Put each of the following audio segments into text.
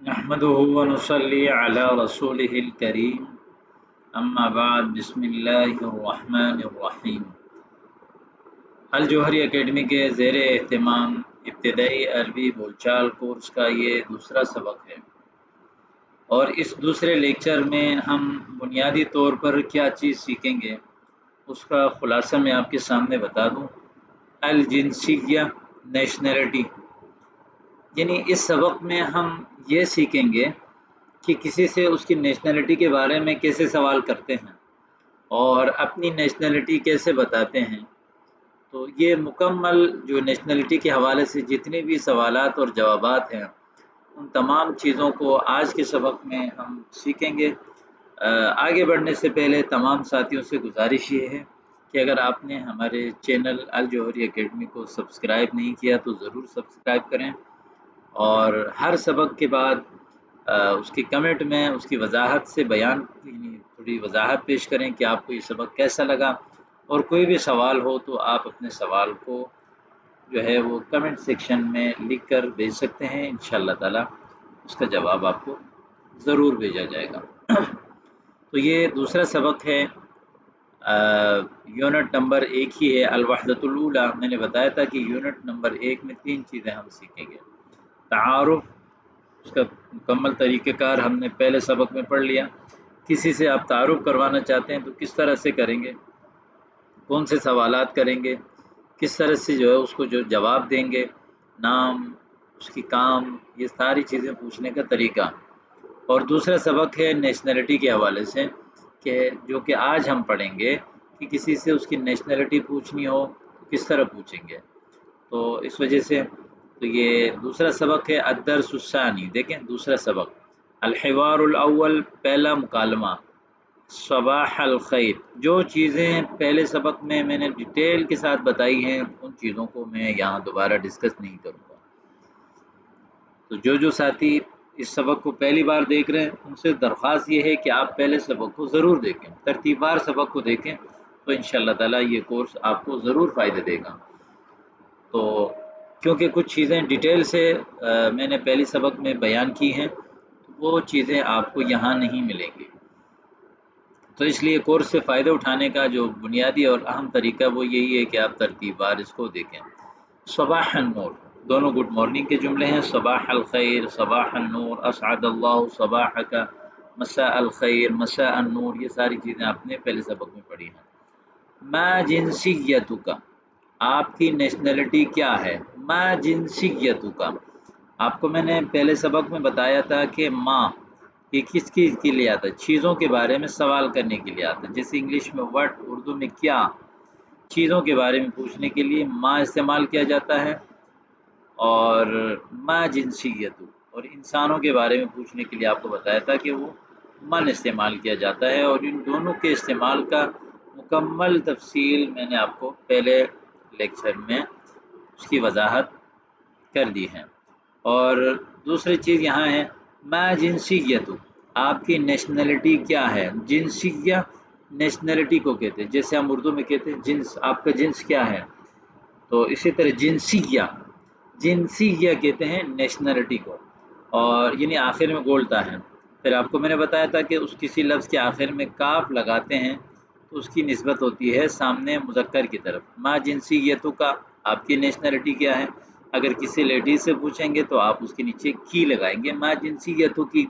نحمده ونصلي على رسوله الكريم اما بعد بسم اللہ الرحمن الرحیم۔ الجوہری اکیڈمی کے زیر اہتمام ابتدائی عربی بول چال کورس کا یہ دوسرا سبق ہے، اور اس دوسرے لیکچر میں ہم بنیادی طور پر کیا چیز سیکھیں گے اس کا خلاصہ میں آپ کے سامنے بتا دوں۔ الجنسیہ، نیشنلٹی، یعنی اس سبق میں ہم یہ سیکھیں گے کہ کسی سے اس کی نیشنلٹی کے بارے میں کیسے سوال کرتے ہیں اور اپنی نیشنلٹی کیسے بتاتے ہیں۔ تو یہ مکمل جو نیشنلٹی کے حوالے سے جتنے بھی سوالات اور جوابات ہیں ان تمام چیزوں کو آج کے سبق میں ہم سیکھیں گے۔ آگے بڑھنے سے پہلے تمام ساتھیوں سے گزارش یہ ہے کہ اگر آپ نے ہمارے چینل الجوہری اکیڈمی کو سبسکرائب نہیں کیا تو ضرور سبسکرائب کریں، اور ہر سبق کے بعد اس کی کمنٹ میں اس کی وضاحت سے بیان، تھوڑی وضاحت پیش کریں کہ آپ کو یہ سبق کیسا لگا، اور کوئی بھی سوال ہو تو آپ اپنے سوال کو جو ہے وہ کمنٹ سیکشن میں لکھ کر بھیج سکتے ہیں، انشاءاللہ تعالی اس کا جواب آپ کو ضرور بھیجا جائے گا۔ تو یہ دوسرا سبق ہے، یونٹ نمبر 1 ہی ہے، الوحدۃ الاولی۔ میں نے بتایا تھا کہ یونٹ نمبر 1 میں 3 چیزیں ہم سیکھیں گے۔ تعارف، اس کا مکمل طریقہ کار ہم نے پہلے سبق میں پڑھ لیا۔ کسی سے آپ تعارف کروانا چاہتے ہیں تو کس طرح سے کریں گے، کون سے سوالات کریں گے، کس طرح سے جو ہے اس کو جو جواب دیں گے، نام، اس کی کام، یہ ساری چیزیں پوچھنے کا طریقہ۔ اور دوسرا سبق ہے نیشنلٹی کے حوالے سے، کہ جو کہ آج ہم پڑھیں گے کہ کسی سے اس کی نیشنلٹی پوچھنی ہو تو کس طرح پوچھیں گے۔ تو اس وجہ سے تو یہ دوسرا سبق ہے الدرس الثانی۔ دیکھیں دوسرا سبق، الحوار الاول، پہلا مکالمہ، صباح الخیر۔ جو چیزیں پہلے سبق میں نے ڈیٹیل کے ساتھ بتائی ہیں ان چیزوں کو میں یہاں دوبارہ ڈسکس نہیں کروں گا۔ تو جو ساتھی اس سبق کو پہلی بار دیکھ رہے ہیں ان سے درخواست یہ ہے کہ آپ پہلے سبق کو ضرور دیکھیں، ترتیب وار سبق کو دیکھیں، تو انشاءاللہ تعالی یہ کورس آپ کو ضرور فائدہ دے گا۔ تو کیونکہ کچھ چیزیں ڈیٹیل سے میں نے پہلی سبق میں بیان کی ہیں، وہ چیزیں آپ کو یہاں نہیں ملیں گی، تو اس لیے کورس سے فائدہ اٹھانے کا جو بنیادی اور اہم طریقہ وہ یہی ہے کہ آپ ترتیب وار اس کو دیکھیں۔ صباح النور، دونوں گڈ مارننگ کے جملے ہیں، صباح الخیر، صباح النور، اسعد اللہ صباحک، مساء الخیر، مساء النور، یہ ساری چیزیں آپ نے پہلے سبق میں پڑھی ہیں۔ ما جنسیتک، آپ کی نیشنلٹی کیا ہے؟ ما جنسیتک، آپ کو میں نے پہلے سبق میں بتایا تھا کہ ما یہ کس چیز کے لیے آتا ہے؟ چیزوں کے بارے میں سوال کرنے کے لیے آتا ہے، جیسے انگلش میں وٹ، اردو میں کیا، چیزوں کے بارے میں پوچھنے کے لیے ما استعمال کیا جاتا ہے، اور ما جنسیت، اور انسانوں کے بارے میں پوچھنے کے لیے آپ کو بتایا تھا کہ وہ من استعمال کیا جاتا ہے، اور ان دونوں کے استعمال کا مکمل تفصیل میں نے آپ کو پہلے لیکچر میں اس کی وضاحت کر دی ہے۔ اور دوسری چیز یہاں ہے ما جنسیت، آپ کی نیشنلٹی کیا ہے؟ جنسیہ نیشنلٹی کو کہتے ہیں، جیسے ہم اردو میں کہتے ہیں جنس، آپ کا جنس کیا ہے، تو اسی طرح جنسیہ، جنسیہ کہتے ہیں نیشنلٹی کو، اور یعنی آخر میں بولتا ہے۔ پھر آپ کو میں نے بتایا تھا کہ اس کسی لفظ کے آخر میں کاف لگاتے ہیں تو اس کی نسبت ہوتی ہے سامنے مذکر کی طرف۔ ما جنسیتو کا، آپ کی نیشنلٹی کیا ہے؟ اگر کسی لیڈیز سے پوچھیں گے تو آپ اس کے نیچے کی لگائیں گے، ما جنسیتو کی۔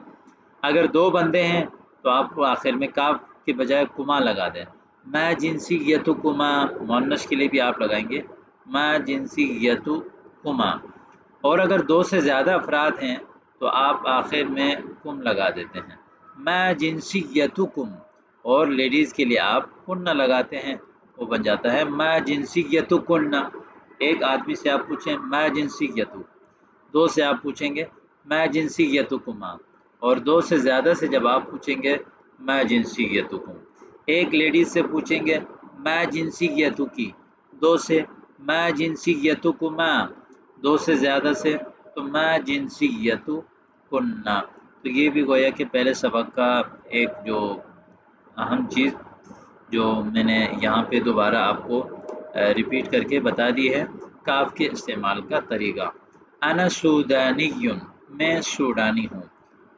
اگر دو بندے ہیں تو آپ کو آخر میں کاف کے بجائے کما لگا دیں، ما جنسیتکما، مؤنث کے لیے بھی آپ لگائیں گے ما جنسیتکما۔ اور اگر دو سے زیادہ افراد ہیں تو آپ آخر میں کم لگا دیتے ہیں، ما جنسیتکم، اور لیڈیز کے لیے آپ کن لگاتے ہیں، وہ بن جاتا ہے ما جنسیتکن۔ ایک آدمی سے آپ پوچھیں ما جنسیتو، دو سے آپ پوچھیں گے ما جنسیتکما، اور دو سے زیادہ سے جب آپ پوچھیں گے ما جنسیتکم۔ ایک لیڈیز سے پوچھیں گے ما جنسیتکی، دو سے ما جنسیتکما، دو سے زیادہ سے تو ما جنسیتکن۔ تو یہ بھی گویا کہ پہلے سبق کا ایک جو اہم چیز جو میں نے یہاں پہ دوبارہ آپ کو ریپیٹ کر کے بتا دی ہے، کاف کے استعمال کا طریقہ۔ انا سودانی، میں سوڈانی ہوں۔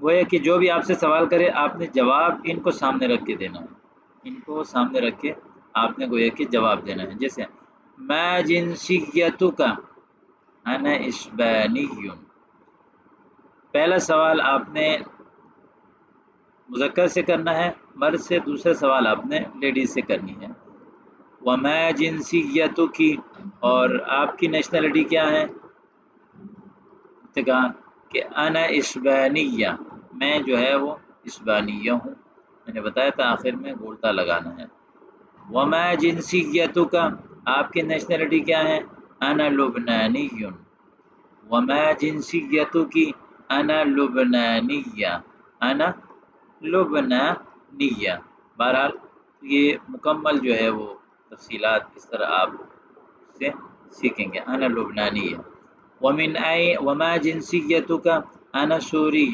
وہ ہے کہ جو بھی آپ سے سوال کرے آپ نے جواب ان کو سامنے رکھ کے دینا ہے، ان کو سامنے رکھ کے آپ نے گویا کہ جواب دینا ہے. جیسے ما جنسیتک انا اسبانی، پہلا سوال آپ نے مذکر سے کرنا ہے مرد سے، دوسرا سوال آپ نے لیڈیز سے کرنی ہے. وما جنسیتک، اور آپ کی نیشنلٹی کیا ہے؟ کہا کہ انا اسبانیہ، میں جو ہے وہ اسبانیہ ہوں. میں نے بتایا تھا آخر میں گولتا لگانا ہے. وما جنسیتک، آپ کی نیشنلٹی کیا ہے؟ انا لبنانی. وما جنسیتک انا لبنانیہ، انا لبنانیہ. بہرحال یہ مکمل جو ہے وہ تفصیلات اس طرح آپ سے سیکھیں گے. انا لبنانیہ. وما جنسیتک انا سوری.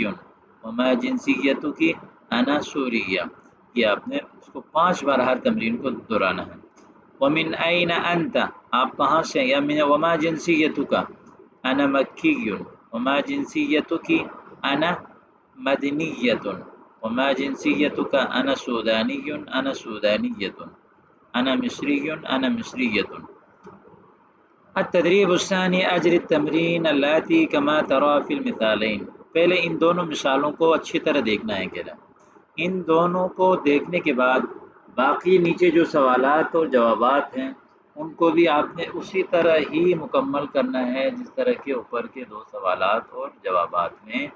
وما جنسیتک انا سوریہ. یہ آپ نے اس کو 5 بار ہر تمرین کو دہرانا ہے. ومن این انت، آپ کہاں سے؟ یا وما جنسیتک انا مکی. وما جنسیتک انا مدنیۃ. وما جنسیتک انا سودانی. انا سودانیۃ. انا مصری. انا مصریۃ. التدریب الثانی اجری التمرین اللاتی کما ترى فی المثالین. پہلے ان دونوں مثالوں کو اچھی طرح دیکھنا ہے. کہنا ان دونوں کو دیکھنے کے بعد باقی نیچے جو سوالات اور جوابات ہیں ان کو بھی آپ نے اسی طرح ہی مکمل کرنا ہے جس طرح کے اوپر کے 2 سوالات اور جوابات میں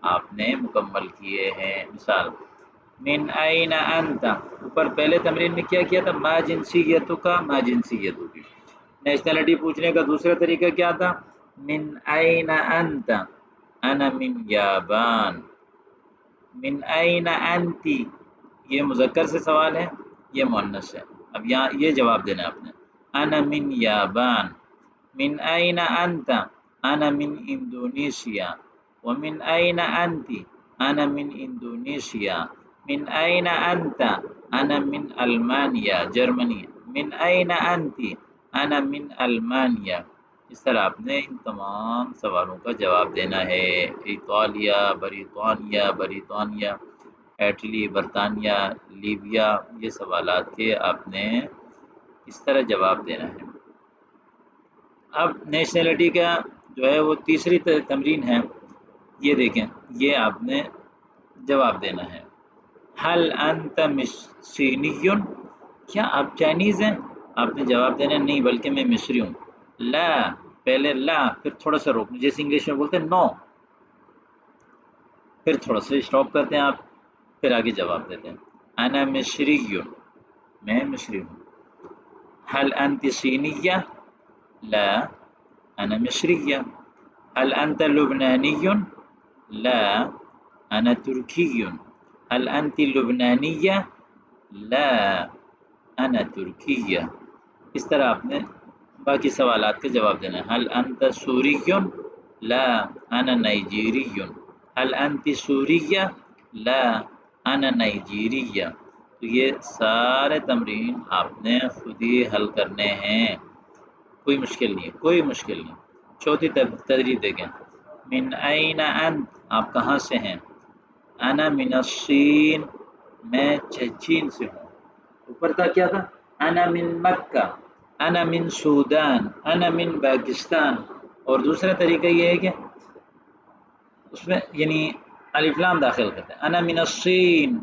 آپ نے مکمل کیے ہیں. مثال من این انت، اوپر پہلے تمرین میں کیا تھا؟ ما جنسیتک ما جنسیتک. نیشنلٹی پوچھنے کا دوسرا طریقہ کیا تھا؟ من این انت انا من یابان. من این انتی، یہ مذکر سے سوال ہے، یہ مؤنث ہے. اب یہاں یہ جواب دینا ہے آپ نے. انا من یابان. من این انت انا من انڈونیشیا. ومن این انتی انا من انڈونیشیا. من این انت انا من المانیا جرمنی. من این انتی انا من المانیا. اس طرح آپ نے ان تمام سوالوں کا جواب دینا ہے. ایطالیہ، بریطانیہ، بریطانیہ، ایٹلی، برطانیہ، لیبیا، یہ سوالات کے آپ نے اس طرح جواب دینا ہے. اب نیشنلٹی کا جو ہے وہ تیسری تمرین ہے، یہ دیکھیں، یہ آپ نے جواب دینا ہے. حل انت مصری، کیا آپ چائنیز ہیں؟ آپ نے جواب دینا نہیں بلکہ میں مصری ہوں. لا، پہلے لا پھر تھوڑا سا روک، جیسے انگلش میں بولتے ہیں نو، پھر تھوڑا سا اسٹاپ کرتے ہیں آپ، پھر آگے جواب دیتے ہیں. انا مصری، میں مصری ہوں. حل انت صینیہ؟ لا انا مصریہ. هل انت لبنانی؟ لا انا ترکی. هل انت لبنانیہ؟ لا انا ترکیہ. اس طرح آپ نے باقی سوالات کا جواب دینا ہے. هل انت سوری؟ لا انا نائجیری. هل انت سوریہ؟ لا انا نائجیریہ. تو یہ سارے تمرین آپ نے خود ہی حل کرنے ہیں، کوئی مشکل نہیں ہے، کوئی مشکل نہیں. چوتھی تدریب دیکھیں. من این انت، آپ کہاں سے ہیں؟ انا من الصین، میں چین سے ہوں. اوپر کا کیا تھا؟ انا من مکہ، انا من سودان، انا من پاکستان. اور دوسرا طریقہ یہ ہے کہ اس میں یعنی الف لام داخل کرتے ہیں. انا من الصین.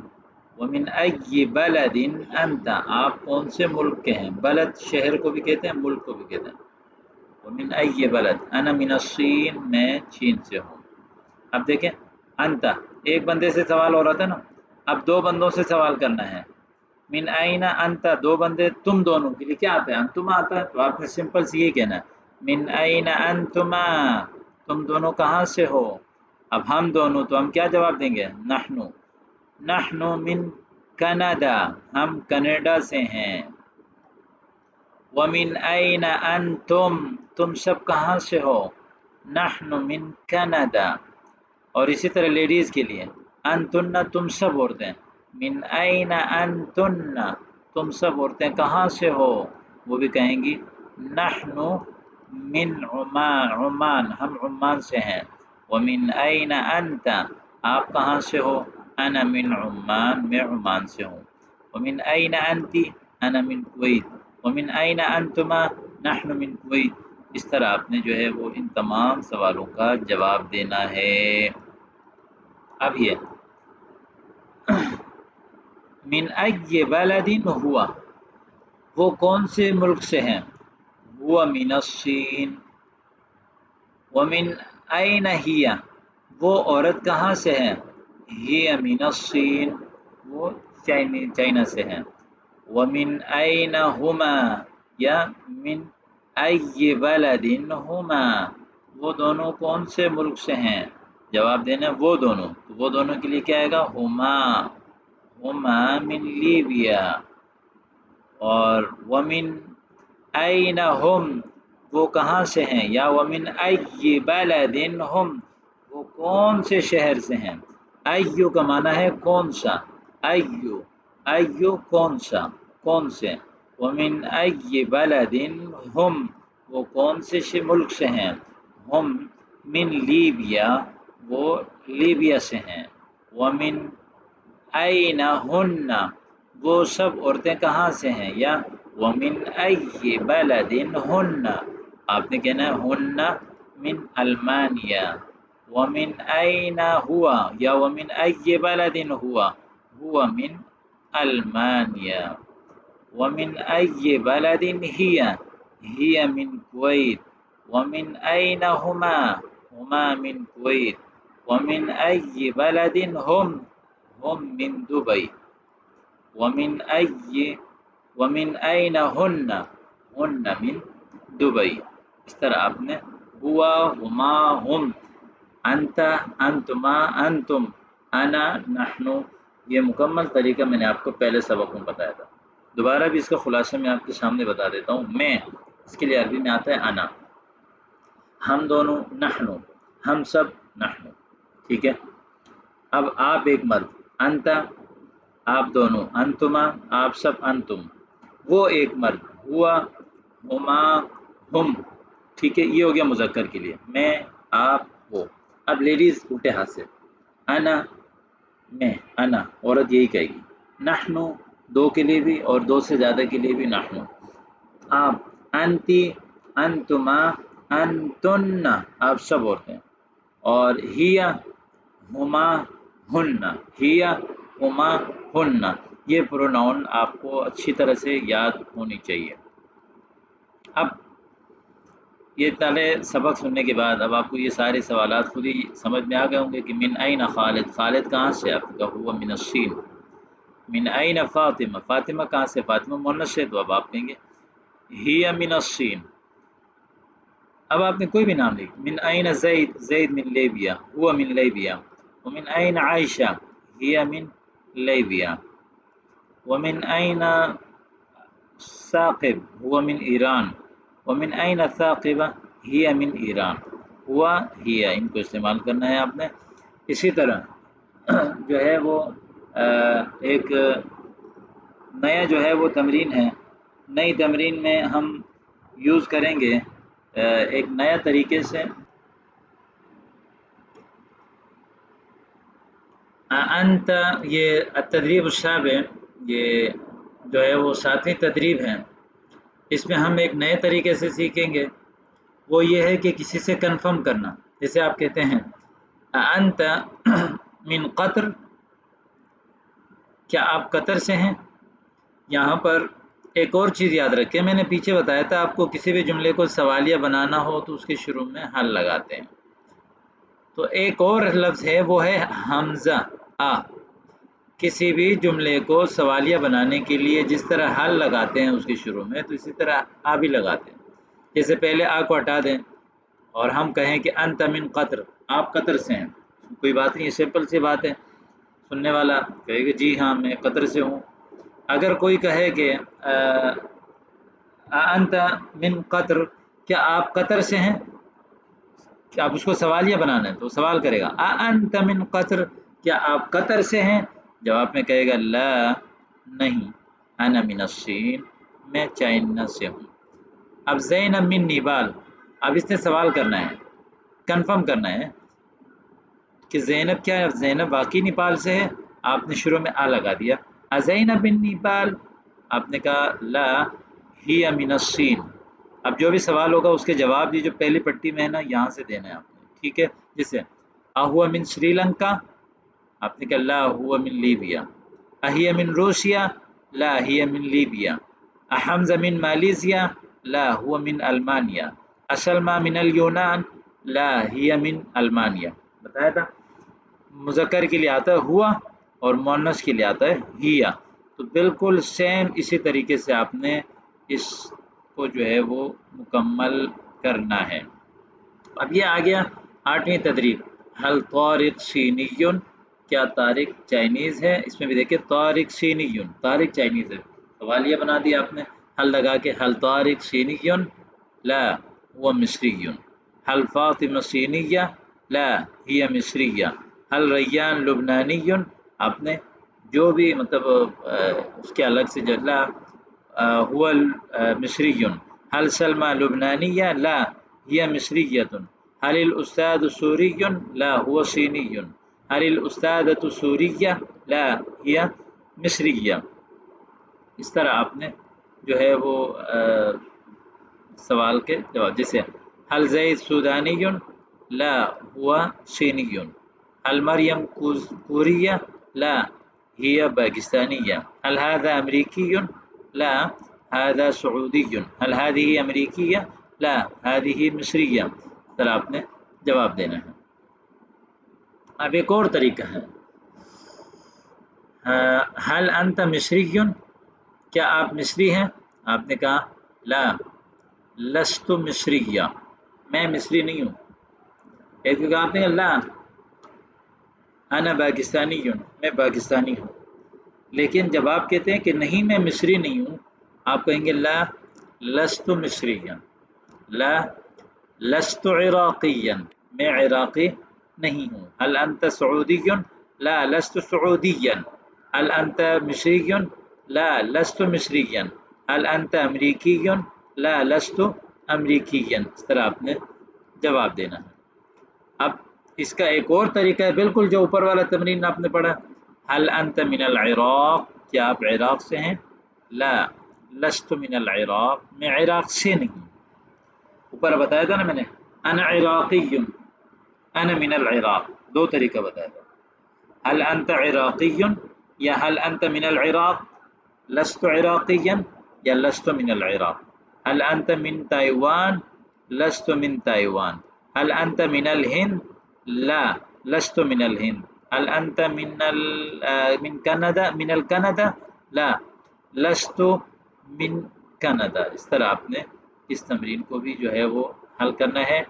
ومن ای بلد انت، آپ کون سے ملک کے ہیں؟ بلد شہر کو بھی کہتے ہیں، ملک کو بھی کہتے ہیں. ومن ای بلد، انا من الصین، میں چین سے ہوں. اب دیکھیں انت ایک بندے سے سوال ہو رہا تھا نا، اب 2 بندوں سے سوال کرنا ہے. من این انت، 2 بندے تم دونوں کے لیے کیا آتا ہے؟ انتما آتا ہے. تو آپ نے سمپل سے یہ کہنا ہے من این انتما، تم دونوں کہاں سے ہو؟ اب ہم دونوں، تو ہم کیا جواب دیں گے؟ نحنو. نحنو من کنڈا، ہم کینیڈا سے ہیں. ومن این انتم، تم سب کہاں سے ہو؟ نحن من کنڈا. اور اسی طرح لیڈیز کے لیے انتن، تم سب عورتیں. من این انتن، تم سب عورتیں کہاں سے ہو؟ وہ بھی کہیں گی نحن من عمان، عمان، ہم عمان سے ہیں. ومن این انت، آپ کہاں سے ہو؟ انا من عمان، میں عمان سے ہوں. ومن این انتی، انا من کویت. ومن این انتما، نحن من کویت. اس طرح آپ نے جو ہے وہ ان تمام سوالوں کا جواب دینا ہے. اب یہ من ای بلد ہوا، وہ کون سے ملک سے ہیں؟ ہوا من الصین. ومن این ہی، وہ عورت کہاں سے ہیں؟ ہی من الصین، وہ چائنا سے ہیں. ومن این ہما، یا من ای بلد ہما، وہ دونوں کون سے ملک سے ہیں؟ جواب دینا وہ دونوں، تو وہ دونوں کے لیے کیا آئے گا؟ ہما. ہما من لیبیا. اور ومن این ہم، وہ کہاں سے ہیں؟ یا ومن ای بلد ہم، وہ کون سے شہر سے ہیں؟ ایو کا معنی ہے کون سا، ایو، ایو کون سا، کون سے. ومن ای بلد ہم، وہ کون سے ملک سے ہیں؟ ہم من لیبیا، وہ لیبیا سے ہیں. ومن این ہن، وہ سب عورتیں کہاں سے ہیں؟ یا ومن ای بلد ہن، آپ نے کہنا ہے ہن من المانیا. ومن این ہوا، یا ومن ای بلد ہوا، ہوا من المانیا. ومن ای بلد ہی، ہی من کویت. ومن این ہما، ہما من کویت. ومن ای بلد ہم من دبئی. ومن این ہن، ہن من دبئی. اس طرح آپ نے ہوا، ہما، ہم، انت، انتما، انتم، انا، نحن، یہ مکمل طریقہ میں نے آپ کو پہلے سبق میں بتایا تھا. دوبارہ بھی اس کا خلاصہ میں آپ کے سامنے بتا دیتا ہوں. میں، اس کے لیے عربی میں آتا ہے انا. ہم دونوں نحن، ہم سب نحن. ٹھیک ہے. اب آپ ایک مرد، انت، آپ دونوں، انتما، آپ سب، انتم. وہ ایک مرد، ہوا، ہما، ہم. ٹھیک ہے. یہ ہو گیا مذکر کے لیے، میں، آپ، وہ. اب لیڈیز الٹے ہاتھ سے، انا، میں، انا، عورت یہی کہے گی. نحن، دو کے لیے بھی اور دو سے زیادہ کے لیے بھی نحن. آپ، انتی، انتما، انتن، آپ سب عورتیں. اور ہیا، ہما، ہن، ہیا، ہما، ہن. یہ پروناؤن آپ کو اچھی طرح سے یاد ہونی چاہیے. اب یہ تالے سبق سننے کے بعد اب آپ کو یہ سارے سوالات خود ہی سمجھ میں آ گئے ہوں گے کہ من این خالد، خالد کہاں سے؟ آپ کا ہوا من الصین. من این فاطمہ، فاطمہ کہاں سے؟ فاطمہ مؤنث ہے تو اب آپ کہیں گے ہی من الصین. اب آپ نے کوئی بھی نام لکھ. من این زید، زید من لیبیا، ہوا من لیبیا. ومن این عائشہ، ہی من لیبیا. ومن این ثاقب، ہوا من ایران. ومن این ثاقبہ، ہی من ایران. ہوا، ہی، ان کو استعمال کرنا ہے آپ نے. اسی طرح جو ہے وہ ایک نیا جو ہے وہ تمرین ہے. نئی تمرین میں ہم یوز کریں گے ایک نیا طریقے سے انت. یہ التدریب السابع، یہ جو ہے وہ 7ویں تدریب ہے. اس میں ہم ایک نئے طریقے سے سیکھیں گے. وہ یہ ہے کہ کسی سے کنفرم کرنا. جیسے آپ کہتے ہیں انت من قطر، کیا آپ قطر سے ہیں؟ یہاں پر ایک اور چیز یاد رکھیں، میں نے پیچھے بتایا تھا آپ کو کسی بھی جملے کو سوالیہ بنانا ہو تو اس کے شروع میں حل لگاتے ہیں. تو ایک اور لفظ ہے وہ ہے حمزہ آ. کسی بھی جملے کو سوالیہ بنانے کے لیے جس طرح حل لگاتے ہیں اس کے شروع میں، تو اسی طرح آ بھی لگاتے ہیں. جیسے پہلے آ کو ہٹا دیں اور ہم کہیں کہ انت من قطر، آپ قطر سے ہیں. کوئی بات نہیں، سمپل سی بات ہے. سننے والا کہے گا جی ہاں میں قطر سے ہوں. اگر کوئی کہے کہ انت من قطر، کیا آپ قطر سے ہیں؟ کہ آپ اس کو سوالیہ بنانا ہے تو سوال کرے گا انت من قطر، کیا آپ قطر سے ہیں؟ جواب میں کہے گا لا، نہیں، انا من الصین، میں چائنا سے ہوں. اب زینب من نیبال، اب اس نے سوال کرنا ہے، کنفرم کرنا ہے. کہ زینب کیا ہے، زینب واقعی نیپال سے ہے، آپ نے شروع میں آ لگا دیا. ازینب من نیپال، آپ نے کہا لا ہی من الصین. اب جو بھی سوال ہوگا اس کے جواب دی جو پہلی پٹی میں ہے نا یہاں سے دینا ہے آپ نے، ٹھیک ہے. جیسے اہوا من سری لنکا، آپ نے کہا لا ہوا من لیبیا. اہی من روسیا، لا ہی من لیبیا. احمزہ من مالیزیا، لا ہوا من المانیا. اسلمہ من اليونان، لا ہی من المانیا. بتایا تھا مذکر کے لیے آتا ہے ہوا اور مؤنث کے لیے آتا ہے ہیا. تو بالکل سیم اسی طریقے سے آپ نے اس کو جو ہے وہ مکمل کرنا ہے. اب یہ آ گیا 8ویں تدریب. حل طارق صینی، کیا طارق چائنیز ہے؟ اس میں بھی دیکھیں طارق صینی، طارق چائنیز ہے. سوالیہ بنا دیا آپ نے حل لگا کے. حل طارق صینی لا هو مصری. حل فاطمہ صینیہ لا ہی مصریہ. حل ریان لبنانی، آپ نے جو بھی مطلب اس کے الگ سے لا هو مصری. حل سلمى لبنانیہ لا ہی مصریۃ. حل الاستاذ سوری لا هو صینی. حل الاستاذۃ سوریہ لا ہی مصریہ. اس طرح آپ نے جو ہے وہ سوال کے جواب. جیسے حل زید سودانی لا ہوا صینی. حل مریم کوریہ لا ہی پاکستانیہ. حل هذا امریکی لا هذا سعودی. حل هذه امریکیہ لا هذه مصریہ. اس طرح آپ نے جواب دینا ہے. اب ایک اور طریقہ ہے. حل انت مصری، کیا آپ مصری ہیں؟ آپ نے کہا لا لست مصریہ، میں مصری نہیں ہوں. ایک کہا آپ نے لا انا پاکستانی، میں پاکستانی ہوں. لیکن جب آپ کہتے ہیں کہ نہیں میں مصری نہیں ہوں، آپ کہیں گے لا لست مصریہ، لا لست عراقیا، میں عراقی نہیں ہوں. حل انت سعودی، لا لست سعودیا. حل انت مصری، لا لست مصریا. حل انت امریکی، لا لست امریکیا. اس طرح آپ نے جواب دینا ہے. اب اس کا ایک اور طریقہ ہے بالکل جو اوپر والا تمرین آپ نے پڑھا. حل انت من العراق، کیا آپ عراق سے ہیں؟ لا لست من العراق، میں عراق سے نہیں ہوں. اوپر بتایا تھا نا میں نے انا عراقی، انا من العراق، دو طریقہ بتایا تھا. حل انت عراقی یا حل انت من العراق. لست عراقیا یا لست من العراق. حل انت من تائیوان، لست من تائیوان. حل انت من الهند، لا لست من الهند. هل انت من کینیڈا، من الکینیڈا، لا لست من کینیڈا. اس طرح آپ نے اس تمرین کو بھی جو ہے وہ حل کرنا ہے.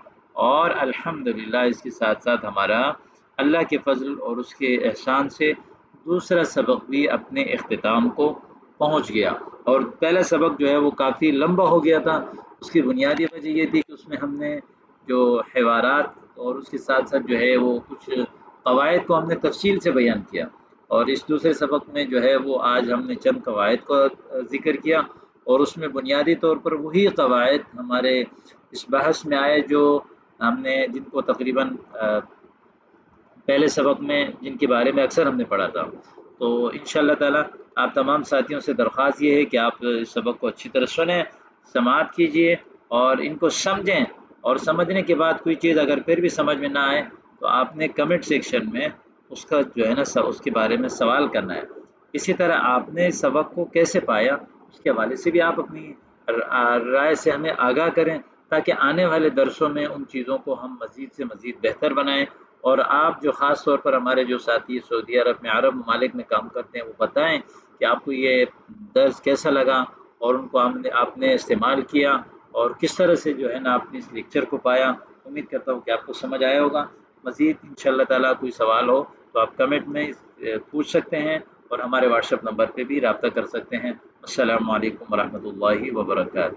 اور الحمدللہ اس کے ساتھ ساتھ ہمارا اللہ کے فضل اور اس کے احسان سے دوسرا سبق بھی اپنے اختتام کو پہنچ گیا. اور پہلا سبق جو ہے وہ کافی لمبا ہو گیا تھا. اس کی بنیادی وجہ یہ تھی کہ اس میں ہم نے جو حوارات اور اس کے ساتھ ساتھ جو ہے وہ کچھ قواعد کو ہم نے تفصیل سے بیان کیا. اور اس دوسرے سبق میں جو ہے وہ آج ہم نے چند قواعد کو ذکر کیا، اور اس میں بنیادی طور پر وہی قواعد ہمارے اس بحث میں آئے جو ہم نے جن کو تقریباً پہلے سبق میں جن کے بارے میں اکثر ہم نے پڑھا تھا. تو انشاءاللہ تعالی آپ تمام ساتھیوں سے درخواست یہ ہے کہ آپ اس سبق کو اچھی طرح سنیں، سماعت کیجئے اور ان کو سمجھیں. اور سمجھنے کے بعد کوئی چیز اگر پھر بھی سمجھ میں نہ آئے تو آپ نے کمنٹ سیکشن میں اس کا جو ہے نا اس کے بارے میں سوال کرنا ہے. اسی طرح آپ نے سبق کو کیسے پایا اس کے حوالے سے بھی آپ اپنی رائے سے ہمیں آگاہ کریں، تاکہ آنے والے درسوں میں ان چیزوں کو ہم مزید سے مزید بہتر بنائیں. اور آپ جو خاص طور پر ہمارے جو ساتھی سعودی عرب میں، عرب ممالک میں کام کرتے ہیں، وہ بتائیں کہ آپ کو یہ درس کیسا لگا اور ان کو آپ نے استعمال کیا اور کس طرح سے جو ہے نا آپ نے اس لیکچر کو پایا. امید کرتا ہوں کہ آپ کو سمجھ آیا ہوگا. مزید انشاءاللہ تعالیٰ کوئی سوال ہو تو آپ کمنٹ میں پوچھ سکتے ہیں اور ہمارے واٹس ایپ نمبر پہ بھی رابطہ کر سکتے ہیں. السلام علیکم ورحمۃ اللہ وبرکاتہ.